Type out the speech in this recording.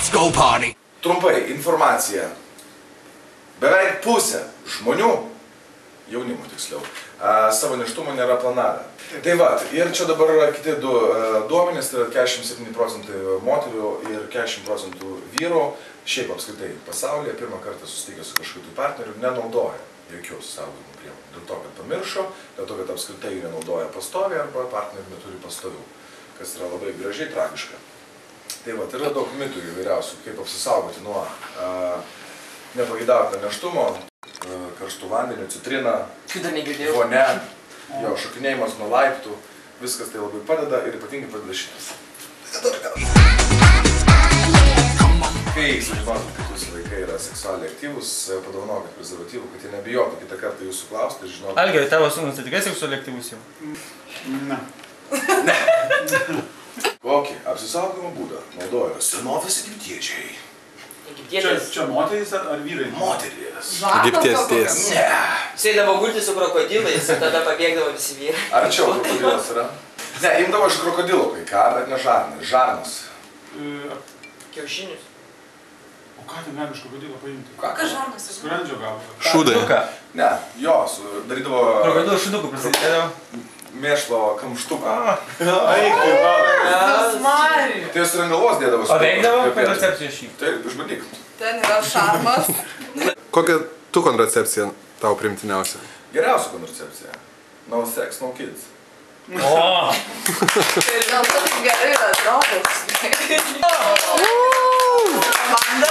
Let's go party. Trumpai, informacija. Beveik pusė žmonių, jaunimų tiksliau, savo nėštumo nėra planavę. Tai va, ir čia dabar kiti du duomenys, tai yra 47% moterių ir 40% vyrų, šiaip apskritai pasaulyje pirmą kartą susitikę su kažkokiu partneriu, nenaudoja jokių saugojimo priemonių. Dėl to, kad pamiršo, dėl to, kad apskritai jų nenaudoja pastoviai arba partnerių neturi pastovių, kas yra labai gražiai tragiška. Tai va, yra daug mitų įvairiausių, kaip apsisaugoti nuo nepageidautino nėštumo, karštų vandenių, citriną, vonia, jo šokinėjimas nuo laiptų, viskas tai labai padeda ir ypatingai padeda šitas. Kai sužinotum, kad jūsų vaikai yra seksualiai aktyvūs, padovanokit prezervatyvų, kad jie nebijotų kitą kartą jūsų klausti ir žinotų. Algirdai, tavo sūnus tai tikrai seksualiai aktyvus jau? Ne. Ne. Kokį apsisaugojimo būdą naudojo senovės egiptiečiai? Čia moterys ar vyrai? Moterys. Egiptietės. Ne. Sėdavo gulti su krokodilais ir tada pabėgdavo visi vyrai. Arčiau krokodilas yra? Ne, imdavo iš krokodilo kai ką, bet ne žarnas. Žarnas. Kiaušinius. O ką ten gali iš krokodilo paimti? Ką žarnas? Skrandžio gal. Šūdai. Ne, jos darydavo Krokodilo šūdukų prisidėdavo. mėšlo kamštuką. Eik, Smari. Tai jos ir ant galvos dėdavo. O veikdavo kontracepciją šį? Taip, išbandyk. Ten yra šarmas. Kokia tu kontracepcija tau primtiniausia? Geriausia kontracepcija. No sex, no kids. O! Ir dėl to taip gerai yra atrodos. Amanda.